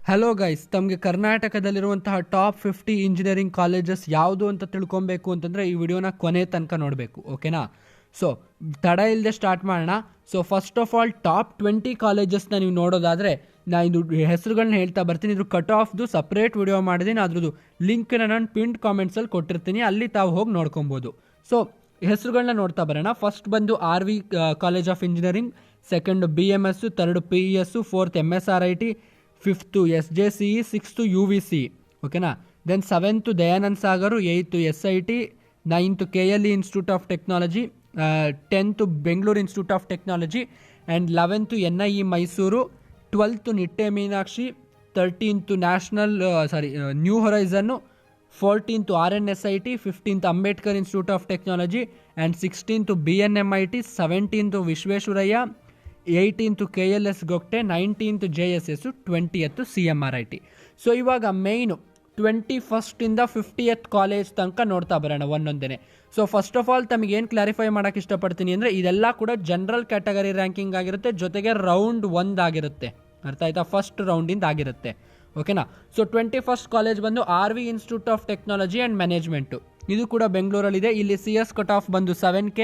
Hello guys, ತಮಗೆ ಕರ್ನಾಟಕದಲ್ಲಿರುವಂತಹ top 50 engineering colleges ಯಾವುದು ಅಂತ ತಿಳ್ಕೊಬೇಕು ಅಂತಂದರೆ ಈ ವಿಡಿಯೋನ ಕೊನೆ ತನಕ ನೋಡಬೇಕು. ಓಕೆನಾ? ಸೊ ತಡ ಇಲ್ಲದೆ ಸ್ಟಾರ್ಟ್ ಮಾಡೋಣ. So first of all top 20 ಕಾಲೇಜಸ್ನ ನೀವು ನೋಡೋದಾದರೆ ನಾನು ಇದು ಹೆಸರುಗಳನ್ನ ಹೇಳ್ತಾ ಬರ್ತೀನಿ. ಇದ್ರ ಕಟ್ ಆಫ್ದು ಸಪ್ರೇಟ್ ವಿಡಿಯೋ ಮಾಡಿದ್ದೀನಿ. ಅದ್ರದ್ದು ಲಿಂಕ್ನ ನಾನು ಪಿನ್ಡ್ ಕಾಮೆಂಟ್ಸಲ್ಲಿ ಕೊಟ್ಟಿರ್ತೀನಿ, ಅಲ್ಲಿ ತಾವು ಹೋಗಿ ನೋಡ್ಕೊಬೋದು. ಸೊ ಹೆಸರುಗಳನ್ನ ನೋಡ್ತಾ ಬರೋಣ. ಫಸ್ಟ್ ಬಂದು RV college of engineering, second BMS, third PES, fourth MSRIT, fifth SJCE, sixth UVC. ಓಕೆನಾ? Then seventh Dayanand Sagar, eighth SIT, ninth KLE institute of technology, tenth Bengaluru institute of technology, and 11th NIE Mysuru, 12th Nitte Meenakshi, 13th new horizon, 14th RNSIT, 15th Ambedkar institute of technology, and 16th BNMIT, 17th Visvesvaraya, 18th KLS Gogte, 19th JSS, 20th CMRIT. So ಇವಾಗ main 21st 50th college ತನಕ ನೋಡ್ತಾ ಬರೋಣ ಒಂದೊಂದೇ. So first of all ತಮಗೇನು clarify ಮಾಡೋಕ್ಕೆ ಇಷ್ಟಪಡ್ತೀನಿ ಅಂದರೆ ಇದೆಲ್ಲ ಕೂಡ ಜನರಲ್ ಕ್ಯಾಟಗರಿ ರ್ಯಾಂಕಿಂಗ್ ಆಗಿರುತ್ತೆ, ಜೊತೆಗೆ ರೌಂಡ್ 1 ಆಗಿರುತ್ತೆ. ಅರ್ಥ ಆಯ್ತಾ? ಫಸ್ಟ್ ರೌಂಡಿಂದ ಆಗಿರುತ್ತೆ. ಓಕೆನಾ? ಸೊ 21st ಕಾಲೇಜ್ ಬಂದು RV institute of technology and management. ಇದು ಕೂಡ ಬೆಂಗಳೂರಲ್ಲಿದೆ. ಇಲ್ಲಿ CS ಕಟ್ ಆಫ್ ಬಂದು 7K,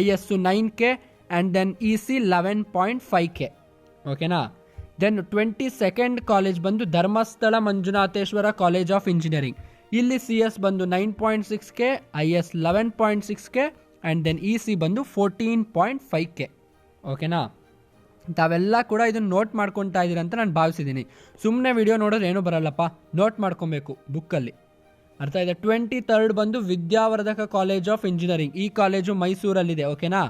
IS 9K, and then EC 11.5K. ಓಕೆನಾ? ದೆನ್ 22nd ಕಾಲೇಜ್ ಬಂದು Dharmasthala Manjunatheshwara college of engineering. ಇಲ್ಲಿ CS ಬಂದು 9.6K, IS 11.6K, and then EC ಬಂದು 14.5K. ಓಕೆನಾ? ತಾವೆಲ್ಲ ಕೂಡ ಇದನ್ನು ನೋಟ್ ಮಾಡ್ಕೊತಾ ಇದ್ದೀರ ಅಂತ ನಾನು ಭಾವಿಸಿದ್ದೀನಿ. ಸುಮ್ಮನೆ ವಿಡಿಯೋ ನೋಡೋದು ಏನೂ ಬರಲ್ಲಪ್ಪ, ನೋಟ್ ಮಾಡ್ಕೊಬೇಕು ಬುಕ್ಕಲ್ಲಿ. ಅರ್ಥ ಇದೆ? 23rd ಬಂದು ವಿದ್ಯಾವರ್ಧಕ ಕಾಲೇಜ್ ಆಫ್ ಇಂಜಿನಿಯರಿಂಗ್. ಈ ಕಾಲೇಜು ಮೈಸೂರಲ್ಲಿದೆ. ಓಕೆನಾ?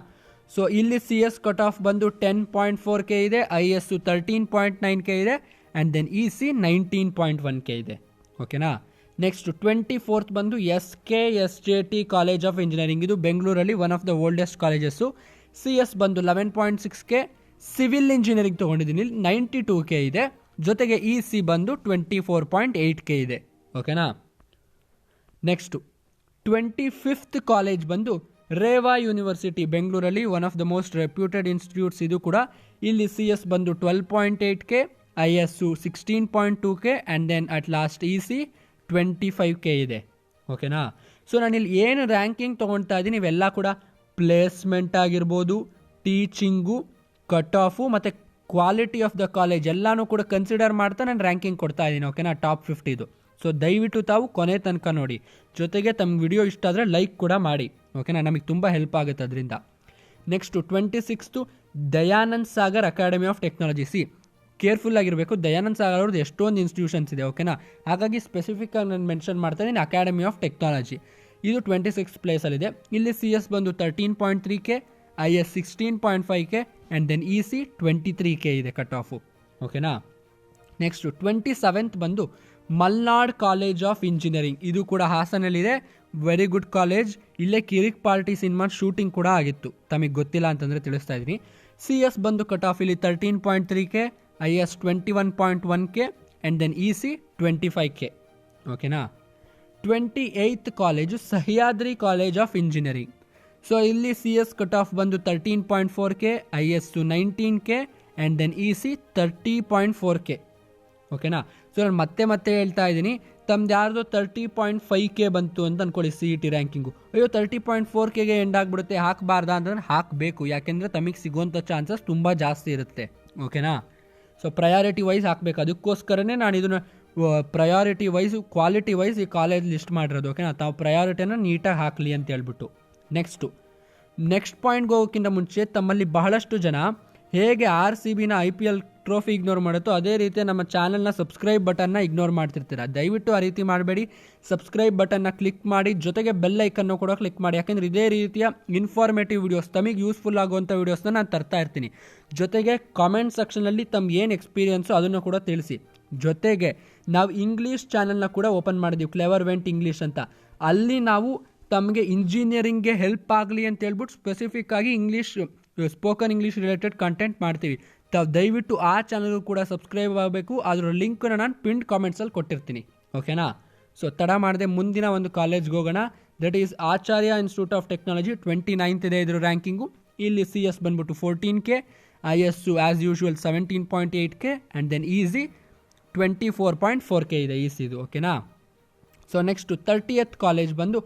ಸೊ ಇಲ್ಲಿ CS ಕಟ್ ಆಫ್ ಬಂದು 10.4K ಇದೆ, IS 13.9K ಇದೆ, ಆ್ಯಂಡ್ ದೆನ್ EC 19.1K ಇದೆ. ಓಕೆನಾ? ನೆಕ್ಸ್ಟ್ 24th ಬಂದು SKSJT ಕಾಲೇಜ್ ಆಫ್ ಇಂಜಿನಿಯರಿಂಗ್. ಇದು ಬೆಂಗಳೂರಲ್ಲಿ one of the oldest colleges. CS ಬಂದು 11.6K, ಸಿವಿಲ್ ಇಂಜಿನಿಯರಿಂಗ್ ತೊಗೊಂಡಿದ್ದೀನಿ, ಇಲ್ಲಿ 92K ಇದೆ, ಜೊತೆಗೆ EC ಬಂದು 24.8K ಇದೆ. ಓಕೆನಾ? ನೆಕ್ಸ್ಟು 25th ಕಾಲೇಜ್ ಬಂದು ರೇವಾ ಯೂನಿವರ್ಸಿಟಿ, ಬೆಂಗಳೂರಲ್ಲಿ one of the most reputed institutes. ಇದು ಕೂಡ ಇಲ್ಲಿ CS ಬಂದು 12.8K, IS 16.2K, and then at last EC 25K ಇದೆ. ಓಕೆನಾ? ಸೊ ನಾನಿಲ್ಲಿ ಏನು ರ್ಯಾಂಕಿಂಗ್ ತೊಗೊಳ್ತಾ ಇದ್ದೀನಿ ಇವೆಲ್ಲ ಕೂಡ ಪ್ಲೇಸ್ಮೆಂಟ್ ಆಗಿರ್ಬೋದು, ಟೀಚಿಂಗು, ಕಟ್ ಆಫು ಮತ್ತು ಕ್ವಾಲಿಟಿ ಆಫ್ ದ ಕಾಲೇಜ್ ಎಲ್ಲನೂ ಕೂಡ ಕನ್ಸಿಡರ್ ಮಾಡ್ತಾ ನಾನು ರ್ಯಾಂಕಿಂಗ್ ಕೊಡ್ತಾ ಇದ್ದೀನಿ. ಓಕೆನಾ? ಟಾಪ್ 50. ಸೊ ದಯವಿಟ್ಟು ತಾವು ಕೊನೆ ತನಕ ನೋಡಿ, ಜೊತೆಗೆ ತಮ್ಮ ವಿಡಿಯೋ ಇಷ್ಟ ಆದರೆ ಲೈಕ್ ಕೂಡ ಮಾಡಿ. ಓಕೆನಾ? ನಮಗೆ ತುಂಬ ಹೆಲ್ಪ್ ಆಗುತ್ತೆ ಅದರಿಂದ. Next 26th Dayanand Sagar academy of technology. Careful ಆಗಿರಬೇಕು, ದಯಾನಂದ್ ಸಾಗರ್ ಅವ್ರದ್ದು ಎಷ್ಟೊಂದು ಇನ್ಸ್ಟಿಟ್ಯೂಷನ್ಸ್ ಇದೆ. ಓಕೆನಾ? ಹಾಗಾಗಿ ಸ್ಪೆಸಿಫಿಕ್ಕಾಗಿ ನಾನು ಮೆನ್ಷನ್ ಮಾಡ್ತಾ ಇದ್ದೀನಿ ಅಕಾಡೆಮಿ ಆಫ್ ಟೆಕ್ನಾಲಜಿ. ಇದು 26th ಪ್ಲೇಸಲ್ಲಿದೆ. ಇಲ್ಲಿ CS ಬಂದು 13.3K, IS 16.5K, and then EC 23K ಇದೆ ಕಟ್ ಆಫು. ಓಕೆನಾ? ನೆಕ್ಸ್ಟು 27th ಬಂದು ಮಲ್ನಾಡ್ ಕಾಲೇಜ್ ಆಫ್ ಇಂಜಿನಿಯರಿಂಗ್. ಇದು ಕೂಡ ಹಾಸನಲ್ಲಿದೆ. Very good college. ಇಲ್ಲೇ ಕಿರಿಕ್ ಪಾರ್ಟಿ ಸಿನಿಮಾ ಶೂಟಿಂಗ್ ಕೂಡ ಆಗಿತ್ತು, ತಮಗೆ ಗೊತ್ತಿಲ್ಲ ಅಂತಂದರೆ ತಿಳಿಸ್ತಾ ಇದ್ದೀನಿ. CS ಬಂದು ಕಟ್ ಆಫ್ ಇಲ್ಲಿ 13.3K, IS 21.1K, and then EC 25K. ಓಕೆನಾ? 28th college Sahyadri college of engineering. So ಇಲ್ಲಿ CS ಕಟ್ ಆಫ್ ಬಂದು 13.4K, IS 19K, and then EC 30.4K. ಓಕೆನಾ? ಸೊ ನಾನು ಮತ್ತೆ ಹೇಳ್ತಾ ಇದ್ದೀನಿ, ತಮ್ದು ಯಾರ್ದು 30.5K ಬಂತು ಅಂತ ಅಂದ್ಕೊಳ್ಳಿ CET ರ್ಯಾಂಕಿಂಗು. ಅಯ್ಯೋ 30.4Kಗೆ ಎಂಡ್ ಆಗಿಬಿಡುತ್ತೆ, ಹಾಕಬಾರ್ದಾ ಅಂತಂದ್ರೆ ಹಾಕಬೇಕು, ಯಾಕೆಂದರೆ ತಮಗೆ ಸಿಗುವಂಥ ಚಾನ್ಸಸ್ ತುಂಬ ಜಾಸ್ತಿ ಇರುತ್ತೆ. ಓಕೆನಾ? ಸೊ ಪ್ರಯಾರಿಟಿ ವೈಸ್ ಹಾಕಬೇಕು. ಅದಕ್ಕೋಸ್ಕರನೇ ನಾನು ಇದನ್ನು ಪ್ರಯಾರಿಟಿ ವೈಸ್, ಕ್ವಾಲಿಟಿ ವೈಸ್ ಈ ಕಾಲೇಜ್ ಲಿಸ್ಟ್ ಮಾಡಿರೋದು. ಓಕೆನಾ? ತಾವು ಪ್ರಯಾರಿಟಿನ ನೀಟಾಗಿ ಹಾಕಲಿ ಅಂತ ಹೇಳ್ಬಿಟ್ಟು. ನೆಕ್ಸ್ಟ್ ಪಾಯಿಂಟ್ಗೆ ಹೋಗೋಕ್ಕಿಂತ ಮುಂಚೆ ತಮ್ಮಲ್ಲಿ ಬಹಳಷ್ಟು ಜನ ಹೇಗೆ RCBನ IPL ಟ್ರೋಫಿ ಇಗ್ನೋರ್ ಮಾಡುತ್ತೋ ಅದೇ ರೀತಿ ನಮ್ಮ ಚಾನಲ್ನ ಸಬ್ಸ್ಕ್ರೈಬ್ ಬಟನ್ನ ಇಗ್ನೋರ್ ಮಾಡ್ತಿರ್ತೀರ. ದಯವಿಟ್ಟು ಆ ರೀತಿ ಮಾಡಬೇಡಿ. ಸಬ್ಸ್ಕ್ರೈಬ್ ಬಟನ್ನ ಕ್ಲಿಕ್ ಮಾಡಿ, ಜೊತೆಗೆ ಬೆಲ್ ಐಕನ್ನು ಕೂಡ ಕ್ಲಿಕ್ ಮಾಡಿ. ಯಾಕೆಂದರೆ ಇದೇ ರೀತಿಯ ಇನ್ಫಾರ್ಮೇಟಿವ್ ವೀಡಿಯೋಸ್, ತಮಗೆ ಯೂಸ್ಫುಲ್ ಆಗುವಂಥ ವೀಡಿಯೋಸ್ನ ನಾನು ತರ್ತಾ ಇರ್ತೀನಿ. ಜೊತೆಗೆ ಕಾಮೆಂಟ್ ಸೆಕ್ಷನಲ್ಲಿ ತಮ್ಗೆ ಏನು ಎಕ್ಸ್ಪೀರಿಯನ್ಸು ಅದನ್ನು ಕೂಡ ತಿಳಿಸಿ. ಜೊತೆಗೆ ನಾವು ಇಂಗ್ಲೀಷ್ ಚಾನಲ್ನ ಕೂಡ ಓಪನ್ ಮಾಡಿದ್ದೀವಿ, ಕ್ಲೆವರ್ ವೆಂಟ್ ಇಂಗ್ಲೀಷ್ ಅಂತ. ಅಲ್ಲಿ ನಾವು ತಮಗೆ ಇಂಜಿನಿಯರಿಂಗ್ಗೆ ಹೆಲ್ಪ್ ಆಗಲಿ ಅಂತ ಹೇಳ್ಬಿಟ್ಟು ಸ್ಪೆಸಿಫಿಕ್ಕಾಗಿ ಸ್ಪೋಕನ್ ಇಂಗ್ಲೀಷ್ ರಿಲೇಟೆಡ್ ಕಂಟೆಂಟ್ ಮಾಡ್ತೀವಿ. ತಾವು ದಯವಿಟ್ಟು ಆ ಚಾನಲ್ಗೂ ಕೂಡ ಸಬ್ಸ್ಕ್ರೈಬ್ ಆಗಬೇಕು. ಅದರ ಲಿಂಕನ್ನು ನಾನು ಪಿನ್ಡ್ ಕಾಮೆಂಟ್ಸಲ್ಲಿ ಕೊಟ್ಟಿರ್ತೀನಿ. ಓಕೆನಾ? ಸೊ ತಡ ಮಾಡದೆ ಮುಂದಿನ ಒಂದು ಕಾಲೇಜ್ಗೆ ಹೋಗೋಣ. That is Acharya institute of technology. 29th ಇದೆ ಇದ್ರ ರ್ಯಾಂಕಿಂಗು. ಇಲ್ಲಿ CS ಬಂದ್ಬಿಟ್ಟು 14K, IS as usual 17.8K, and then EC 24.4K ಇದೆ ಇ ಸಿದು, ಓಕೆನಾ. ಸೊ ನೆಕ್ಸ್ಟು 30th ಕಾಲೇಜ್ ಬಂದು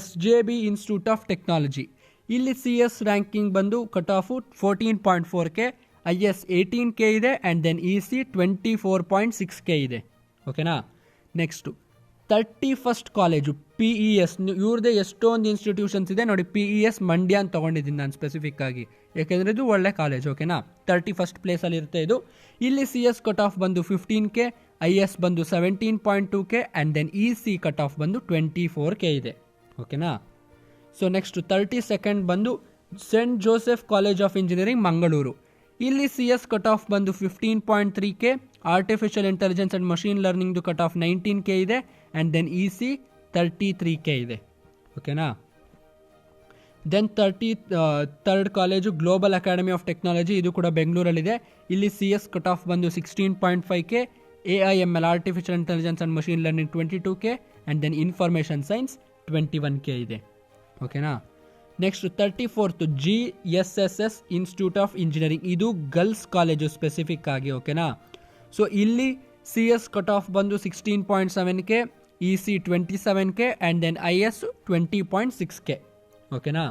SJB ಇನ್ಸ್ಟಿಟ್ಯೂಟ್ ಆಫ್ ಟೆಕ್ನಾಲಜಿ. ಇಲ್ಲಿ CS ರ್ಯಾಂಕಿಂಗ್ ಬಂದು cut off 14.4K, IS 18K ಇದೆ, ಆ್ಯಂಡ್ ದೆನ್ EC 24.6K ಇದೆ, ಓಕೆನಾ. Next 31st college PES. ಇವ್ರದ್ದೇ ಎಷ್ಟೊಂದು ಇನ್ಸ್ಟಿಟ್ಯೂಷನ್ಸ್ ಇದೆ ನೋಡಿ. PES ಮಂಡ್ಯ ಅಂತ ತೊಗೊಂಡಿದ್ದೀನಿ ನಾನು ಸ್ಪೆಸಿಫಿಕ್ ಆಗಿ, ಯಾಕೆಂದರೆ ಇದು ಒಳ್ಳೆ ಕಾಲೇಜ್, ಓಕೆನಾ. 31st ಪ್ಲೇಸಲ್ಲಿ ಇರುತ್ತೆ ಇದು. ಇಲ್ಲಿ CS ಕಟ್ ಆಫ್ ಬಂದು 15K, IS ಬಂದು 17.2K, and then EC cut off ಬಂದು 24K ಇದೆ, ಓಕೆನಾ. ಸೊ ನೆಕ್ಸ್ಟ್ 32nd ಬಂದು saint Joseph college of engineering Mangaluru. ಇಲ್ಲಿ CS ಕಟ್ ಆಫ್ ಬಂದು 15.3K, artificial intelligence and machine ಲರ್ನಿಂಗ್ದು ಕಟ್ ಆಫ್ 19K ಇದೆ, ಆ್ಯಂಡ್ ದೆನ್ EC 33K ಇದೆ, ಓಕೆನಾ. Then 33rd college global academy of technology. ಇದು ಕೂಡ ಬೆಂಗಳೂರಲ್ಲಿದೆ. ಇಲ್ಲಿ CS ಕಟ್ ಆಫ್ ಬಂದು 16.5K, AIML artificial intelligence and machine learning 22K, and then information science 21K ಇದೆ, ಓಕೆನಾ. Next 34th GSSS institute of engineering. ಇದು girls college specific ಆಗಿ, ಓಕೆನಾ. So ಇಲ್ಲಿ CS ಕಟ್ ಆಫ್ ಬಂದು 16.7K, EC 27K, and then IS 20.6K, ಓಕೆನಾ.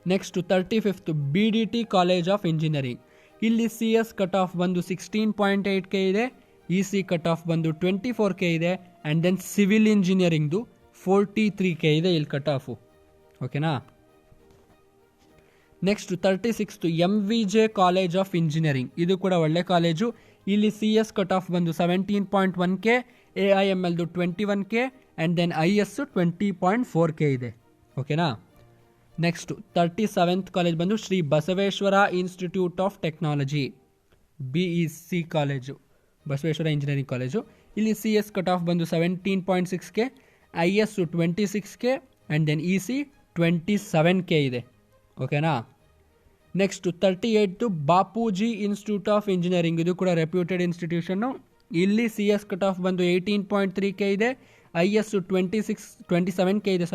Next 35th BDT college of engineering. ಇಲ್ಲಿ CS cut off ಬಂದು 16.8K ಇದೆ, EC ಕಟ್ ಆಫ್ ಬಂದು 24K ಇದೆ, ಆ್ಯಂಡ್ ದೆನ್ ಸಿವಿಲ್ ಇಂಜಿನಿಯರಿಂಗ್ದು 43K ಇದೆ ಇಲ್ಲಿ ಕಟ್ ಆಫು, ಓಕೆನಾ. Next 36th MVJ college of engineering. ಇದು ಕೂಡ ಒಳ್ಳೆ ಕಾಲೇಜು. ಇಲ್ಲಿ CS ಕಟ್ ಆಫ್ ಬಂದು 17.1K, AIMLದು 21K, and then IS 20.4K ಇದೆ, ಓಕೆನಾ. ನೆಕ್ಸ್ಟು 37th ಕಾಲೇಜ್ ಬಂದು Shri Basaveshwara institute of technology, BEC college, Basaveshwara engineering college. ಇಲ್ಲಿ CS ಕಟ್ ಆಫ್ ಬಂದು 17.6K, IS 26K, and then EC 27K ಇದೆ, ಓಕೆನಾ. Next 38th Bapuji institute of engineering. ಇದು ಕೂಡ reputed institution. ಇಲ್ಲಿ CS ಕಟ್ ಆಫ್ ಬಂದು 18.3K ಇದೆ, IS 27K ಇದೆ,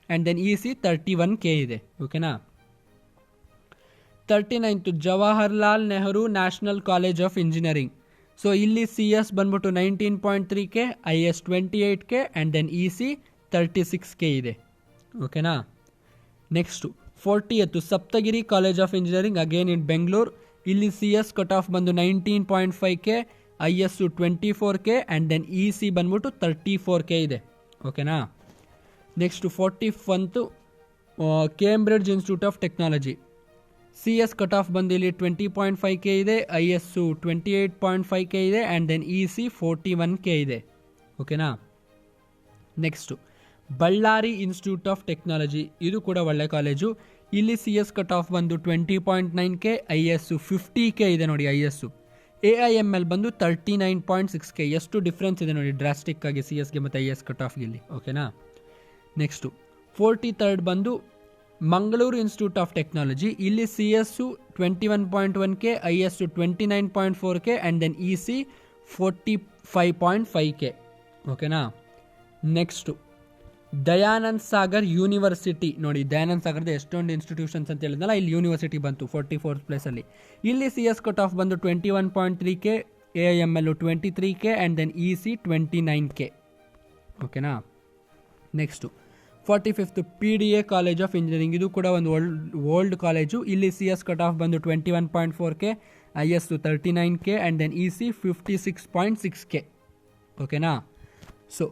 ಆ್ಯಂಡ್ ದೆನ್ EC 31K ಇದೆ, ಓಕೆನಾ. 39th Jawaharlal Nehru national college of engineering. So ಇಲ್ಲಿ CS ಬಂದ್ಬಿಟ್ಟು 19.3K, IS 28K, and then EC 36K ಇದೆ, ಓಕೆನಾ. Next 40th Saptagiri college of engineering, again in Bengaluru. ಇಲ್ಲಿ CS ಕಟ್ ಆಫ್ ಬಂದು 19.5K, IS 24K, and then EC ಬಂದ್ಬಿಟ್ಟು 34K ಇದೆ, ಓಕೆನಾ. Next 41th Cambridge institute of technology. CS cut off ಬಂದು ಇಲ್ಲಿ 20.5K ಇದೆ, IS 28.5K ಇದೆ, ಆ್ಯಂಡ್ ದೆನ್ EC 41K ಇದೆ, ಓಕೆನಾ. Next Ballari institute of technology. ಇದು ಕೂಡ ಒಳ್ಳೆ ಕಾಲೇಜು. ಇಲ್ಲಿ CS ಕಟ್ ಆಫ್ ಬಂದು 20.9K, IS 50K ಇದೆ ನೋಡಿ IS. AIML ಬಂದು 39.6K. ಎಷ್ಟು ಡಿಫ್ರೆನ್ಸ್ ಇದೆ ನೋಡಿ ಡ್ರಾಸ್ಟಿಕ್ ಆಗಿ CSಗೆ ಮತ್ತು IS ಕಟ್ ಆಫ್ಗೆ ಇಲ್ಲಿ, ಓಕೆನಾ. ನೆಕ್ಸ್ಟು 43rd ಬಂದು ಮಂಗಳೂರು ಇನ್ಸ್ಟಿಟ್ಯೂಟ್ ಆಫ್ ಟೆಕ್ನಾಲಜಿ. ಇಲ್ಲಿ CS 21.1K, IS 29.4K, and then EC 45.5K, ಓಕೆನಾ. Next Dayanand Sagar university. ನೋಡಿ ದಯಾನಂದ್ ಸಾಗರ್ದು ಎಷ್ಟೊಂದು ಇನ್ಸ್ಟಿಟ್ಯೂಷನ್ಸ್ ಅಂತ ಹೇಳಿದ್ನಲ್ಲ, ಇಲ್ಲಿ ಯೂನಿವರ್ಸಿಟಿ ಬಂತು 44th ಪ್ಲೇಸಲ್ಲಿ. ಇಲ್ಲಿ CS ಕಟ್ ಆಫ್ ಬಂದು 21.3K, AIML 23K, and then EC 29K, ಓಕೆನಾ. Next 45th PDA college of engineering. ಇದು ಕೂಡ ಒಂದು ಓಲ್ಡ್ ಕಾಲೇಜು. ಇಲ್ಲಿ CS ಕಟ್ ಆಫ್ ಬಂದು 21.4K, IS 39K, and then EC 56.6K, ಓಕೆನಾ. So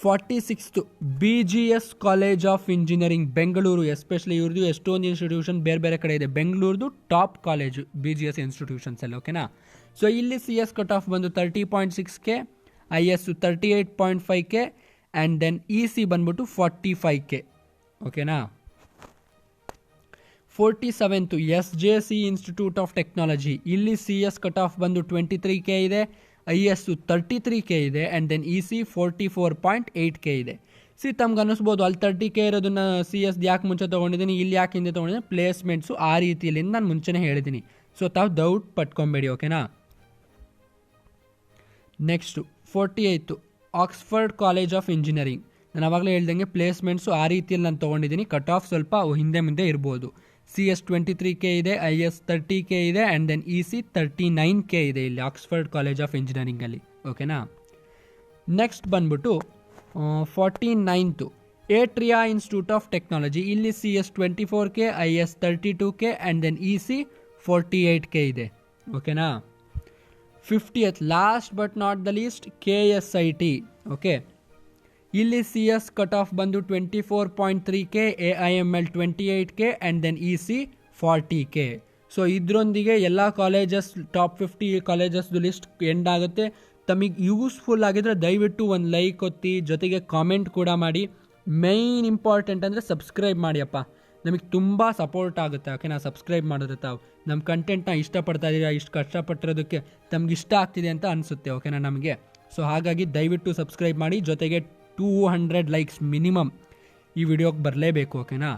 46th BGS college of engineering Bengaluru. Especially ಇವ್ರದ್ದು ಎಷ್ಟೊಂದು institution ಬೇರೆ ಬೇರೆ ಕಡೆ ಇದೆ. ಬೆಂಗಳೂರದು ಟಾಪ್ ಕಾಲೇಜು BGS ಇನ್ಸ್ಟಿಟ್ಯೂಷನ್ಸಲ್ಲಿ, ಓಕೆನಾ. ಸೊ ಇಲ್ಲಿ CS ಕಟ್ ಆಫ್ ಬಂದು 30.6K, IS 38.5K, and then EC ಬಂದ್ಬಿಟ್ಟು 45K, ಓಕೆನಾ. 47th SJC institute of technology. ಇಲ್ಲಿ CS ಕಟ್ ಆಫ್ ಬಂದು 23K ಇದೆ, IS 33K ಇದೆ, ಆ್ಯಂಡ್ ದೆನ್ EC 44.8K ಇದೆ. ತಮ್ಗೆ ಅನ್ನಿಸ್ಬೋದು ಅಲ್ಲಿ 30K ಇರೋದನ್ನ CS ಯಾಕೆ ಮುಂಚೆ ತೊಗೊಂಡಿದ್ದೀನಿ, ಇಲ್ಲಿ ಯಾಕೆ ಹಿಂದೆ ತೊಗೊಂಡಿದ್ದೀನಿ. ಪ್ಲೇಸ್ಮೆಂಟ್ಸು ಆ ರೀತಿಯಲ್ಲಿ ನಾನು ಮುಂಚೆನೇ ಹೇಳಿದ್ದೀನಿ. ಸೊ ತಾವು ಡೌಟ್ ಪಟ್ಕೊಬೇಡಿ, ಓಕೆನಾ. Next 48th Oxford college of engineering. ನಾನು ಆವಾಗಲೇ ಹೇಳ್ದಂಗೆ ಪ್ಲೇಸ್ಮೆಂಟ್ಸು ಆ ರೀತಿಯಲ್ಲಿ ನಾನು ತೊಗೊಂಡಿದ್ದೀನಿ. ಕಟ್ ಆಫ್ ಸ್ವಲ್ಪ ಹಿಂದೆ ಮುಂದೆ ಇರ್ಬೋದು. CS 23K ಇದೆ, IS 30K ಇದೆ, ಆ್ಯಂಡ್ ದೆನ್ EC 39K ಇದೆ ಇಲ್ಲಿ ಆಕ್ಸ್ಫರ್ಡ್ ಕಾಲೇಜ್ ಆಫ್ ಇಂಜಿನಿಯರಿಂಗಲ್ಲಿ. ಓಕೆನಾ. ನೆಕ್ಸ್ಟ್ ಬಂದ್ಬಿಟ್ಟು 49th Atria institute of technology. ಇಲ್ಲಿ CS 24K, IS 32K, and then EC 48K ಇದೆ. ಓಕೆನಾ. 50th last but not the least KSIT. Okay, ಇಲ್ಲಿ CS cut off ಬಂದು 24.3K, AIML 28K, and then EC 40K. So ಇದರೊಂದಿಗೆ ಎಲ್ಲ colleges top 50 ಕಾಲೇಜಸ್ದು list end ಆಗುತ್ತೆ. ತಮಗೆ useful ಆಗಿದ್ರೆ ದಯವಿಟ್ಟು ಒಂದು ಲೈಕ್ ಒತ್ತಿ, ಜೊತೆಗೆ ಕಾಮೆಂಟ್ ಕೂಡ ಮಾಡಿ. ಮೈನ್ ಇಂಪಾರ್ಟೆಂಟ್ ಅಂದರೆ ಸಬ್ಸ್ಕ್ರೈಬ್ ಮಾಡಿಯಪ್ಪ, ನಮಗೆ ತುಂಬ ಸಪೋರ್ಟ್ ಆಗುತ್ತೆ. ಓಕೆನಾ. ಸಬ್ಸ್ಕ್ರೈಬ್ ಮಾಡಿದ್ರೆ ತಾವು ನಮ್ಮ ಕಂಟೆಂಟ್ನ ಇಷ್ಟಪಡ್ತಾ ಇದ್ದೀರಾ, ಇಷ್ಟು ಕಷ್ಟಪಟ್ಟಿರೋದಕ್ಕೆ ತಮ್ಗೆ ಇಷ್ಟ ಆಗ್ತಿದೆ ಅಂತ ಅನಿಸುತ್ತೆ. ಓಕೆನಾ ನಮಗೆ. ಸೊ ಹಾಗಾಗಿ ದಯವಿಟ್ಟು ಸಬ್ಸ್ಕ್ರೈಬ್ ಮಾಡಿ, ಜೊತೆಗೆ 200 ಲೈಕ್ಸ್ ಮಿನಿಮಮ್ ಈ ವಿಡಿಯೋಗೆ ಬರಲೇಬೇಕು. ಓಕೆನಾ.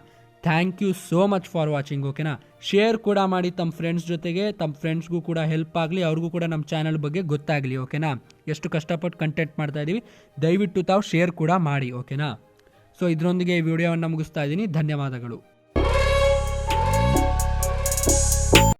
Thank you so much for watching. ಓಕೆನಾ. ಶೇರ್ ಕೂಡ ಮಾಡಿ ತಮ್ಮ ಫ್ರೆಂಡ್ಸ್ ಜೊತೆಗೆ, ತಮ್ಮ ಫ್ರೆಂಡ್ಸ್ಗೂ ಕೂಡ ಹೆಲ್ಪ್ ಆಗಲಿ, ಅವ್ರಿಗೂ ಕೂಡ ನಮ್ಮ ಚಾನಲ್ ಬಗ್ಗೆ ಗೊತ್ತಾಗಲಿ. ಓಕೆನಾ. ಎಷ್ಟು ಕಷ್ಟಪಟ್ಟು ಕಂಟೆಂಟ್ ಮಾಡ್ತಾ ಇದ್ದೀವಿ, ದಯವಿಟ್ಟು ತಾವು ಶೇರ್ ಕೂಡ ಮಾಡಿ. ಓಕೆನಾ. ಸೊ ಇದರೊಂದಿಗೆ ಈ ವಿಡಿಯೋವನ್ನು ಮುಗಿಸ್ತಾ ಇದ್ದೀನಿ. ಧನ್ಯವಾದಗಳು.